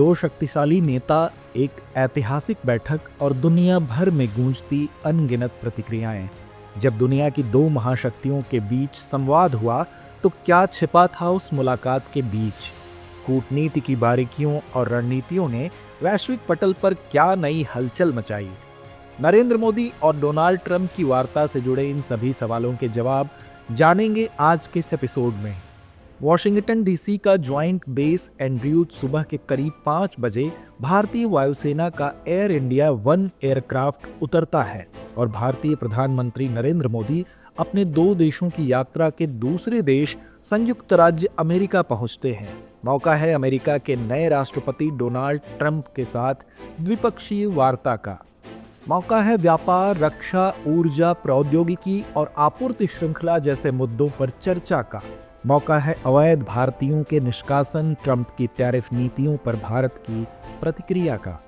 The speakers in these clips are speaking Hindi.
दो शक्तिशाली नेता, एक ऐतिहासिक बैठक और दुनिया भर में गूंजती अनगिनत प्रतिक्रियाएं। जब दुनिया की दो महाशक्तियों के बीच संवाद हुआ तो क्या छिपा था उस मुलाकात के बीच? कूटनीति की बारीकियों और रणनीतियों ने वैश्विक पटल पर क्या नई हलचल मचाई? नरेंद्र मोदी और डोनाल्ड ट्रंप की वार्ता से जुड़े इन सभी सवालों के जवाब जानेंगे आज के इस एपिसोड में। वॉशिंगटन डीसी का ज्वाइंट बेस एंड्रयूज सुबह के करीब 5 बजे भारतीय वायुसेना का एयर इंडिया 1 एयरक्राफ्ट उतरता है और भारतीय प्रधानमंत्री नरेंद्र मोदी अपने दो देशों की यात्रा के दूसरे देश संयुक्त राज्य अमेरिका पहुंचते हैं। मौका है अमेरिका के नए राष्ट्रपति डोनाल्ड ट्रंप के साथ द्विपक्षीय वार्ता का। मौका है व्यापार, रक्षा, ऊर्जा, प्रौद्योगिकी और आपूर्ति श्रृंखला जैसे मुद्दों पर चर्चा का। मौका है अवैध भारतीयों के निष्कासन, ट्रंप की टैरिफ नीतियों पर भारत की प्रतिक्रिया का।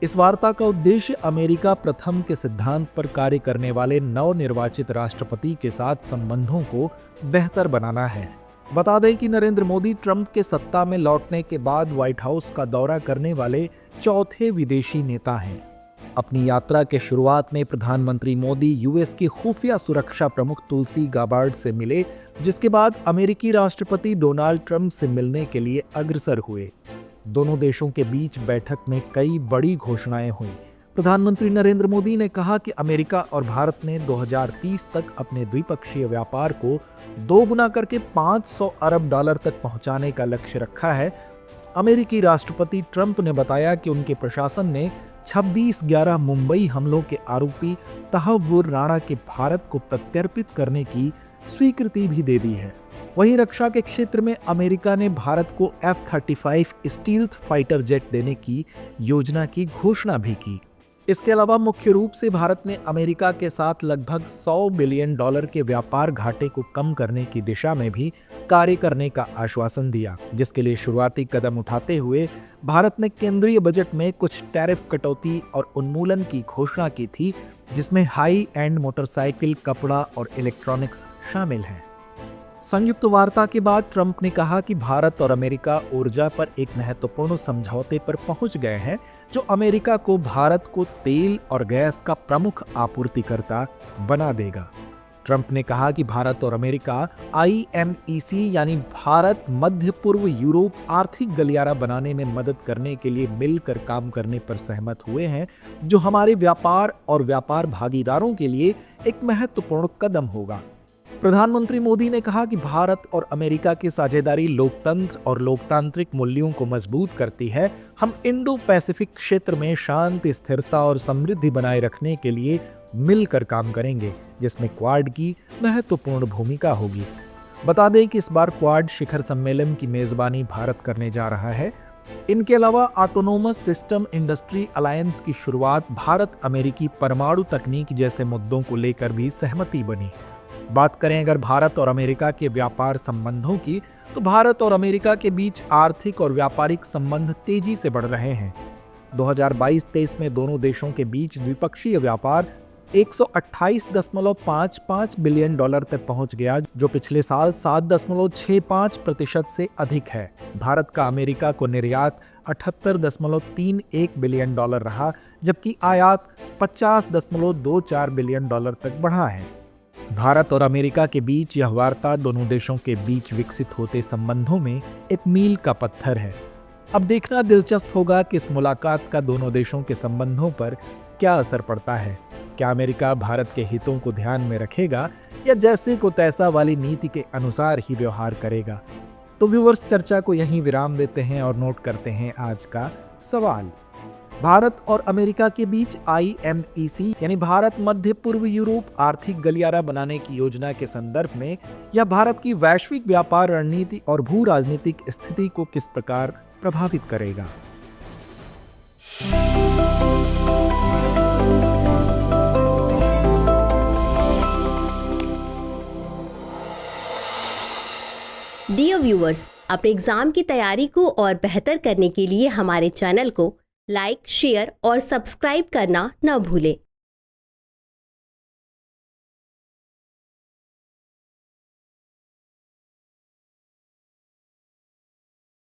इस वार्ता का उद्देश्य अमेरिका प्रथम के सिद्धांत पर कार्य करने वाले नवनिर्वाचित राष्ट्रपति के साथ संबंधों को बेहतर बनाना है। बता दें कि नरेंद्र मोदी ट्रंप के सत्ता में लौटने के बाद व्हाइट हाउस का दौरा करने वाले चौथे विदेशी नेता हैं। अपनी यात्रा के शुरुआत में प्रधानमंत्री मोदी यूएस की खुफिया सुरक्षा प्रमुख तुलसी गाबार्ड से मिले, जिसके बाद अमेरिकी राष्ट्रपति डोनाल्ड ट्रंप से मिलने के लिए अग्रसर हुए। दोनों देशों के बीच बैठक में कई बड़ी घोषणाएं हुई। प्रधानमंत्री नरेंद्र मोदी ने कहा कि अमेरिका और भारत ने 2030 तक अपने द्विपक्षीय व्यापार को दोगुना करके $500 अरब तक पहुंचाने का लक्ष्य रखा है। अमेरिकी राष्ट्रपति ट्रंप ने बताया कि उनके प्रशासन ने 26/11 मुंबई हमलों के आरोपी तहव्वुर राणा के भारत को प्रत्यर्पित करने की स्वीकृति भी दे दी है। वहीं रक्षा के क्षेत्र में अमेरिका ने भारत को F-35 स्टील्थ फाइटर जेट देने की योजना की घोषणा भी की। इसके अलावा मुख्य रूप से भारत ने अमेरिका के साथ लगभग $100 बिलियन के व्यापार घाटे को कम करने की दिशा में भी कार्य करने का आश्वासन दिया, जिसके लिए शुरुआती कदम उठाते हुए भारत ने केंद्रीय बजट में कुछ टैरिफ कटौती और उन्मूलन की घोषणा की थी, जिसमें हाई एंड मोटरसाइकिल, कपड़ा और इलेक्ट्रॉनिक्स शामिल हैं। संयुक्त वार्ता के बाद ट्रंप ने कहा कि भारत और अमेरिका ऊर्जा पर एक महत्वपूर्ण समझौते पर पहुंच गए हैं, जो अमेरिका को भारत को तेल और गैस का प्रमुख आपूर्तिकर्ता बना देगा। ट्रंप ने कहा कि भारत और अमेरिका IMEC यानी भारत मध्य पूर्व यूरोप आर्थिक गलियारा बनाने में मदद करने के लिए मिलकर काम करने पर सहमत हुए हैं, जो हमारे व्यापार और व्यापार भागीदारों के लिए एक महत्वपूर्ण कदम होगा। प्रधानमंत्री मोदी ने कहा कि भारत और अमेरिका की साझेदारी लोकतंत्र और लोकतांत्रिक मूल्यों को मजबूत करती है। हम इंडो पैसिफिक क्षेत्र में शांति, स्थिरता और समृद्धि बनाए रखने के लिए मिलकर काम करेंगे, जिसमें क्वाड की महत्वपूर्ण भूमिका होगी। बता दें कि इस बार क्वाड शिखर सम्मेलन की मेजबानी भारत करने जा रहा है। इनके अलावा ऑटोनोमस सिस्टम इंडस्ट्री अलायंस की शुरुआत भारत अमेरिकी परमाणु तकनीक जैसे मुद्दों को लेकर भी सहमति बनी। बात करें अगर भारत और अमेरिका के व्यापार संबंधों की, तो भारत और अमेरिका के बीच आर्थिक और व्यापारिक संबंध तेजी से बढ़ रहे हैं। 2022-23 में दोनों देशों के बीच द्विपक्षीय व्यापार $128.55 बिलियन तक पहुंच गया, जो पिछले साल 7.65% से अधिक है। भारत का अमेरिका को निर्यात $78.31 बिलियन रहा, जबकि आयात $50.24 बिलियन तक बढ़ा है। भारत और अमेरिका के बीच यह वार्ता दोनों देशों के बीच विकसित होते संबंधों में एक मील का पत्थर है। अब देखना दिलचस्प होगा कि इस मुलाकात का दोनों देशों के संबंधों पर क्या असर पड़ता है। क्या अमेरिका भारत के हितों को ध्यान में रखेगा या जैसे को तैसा वाली नीति के अनुसार ही व्यवहार करेगा? तो व्यूअर्स, चर्चा को यहीं विराम देते हैं और नोट करते हैं आज का सवाल। भारत और अमेरिका के बीच IMEC यानी भारत मध्य पूर्व यूरोप आर्थिक गलियारा बनाने की योजना के संदर्भ में यह भारत की वैश्विक व्यापार रणनीति और भू राजनीतिक स्थिति को किस प्रकार प्रभावित करेगा? डियर व्यूअर्स, अपने एग्जाम की तैयारी को और बेहतर करने के लिए हमारे चैनल को लाइक, शेयर और सब्सक्राइब करना न भूलें।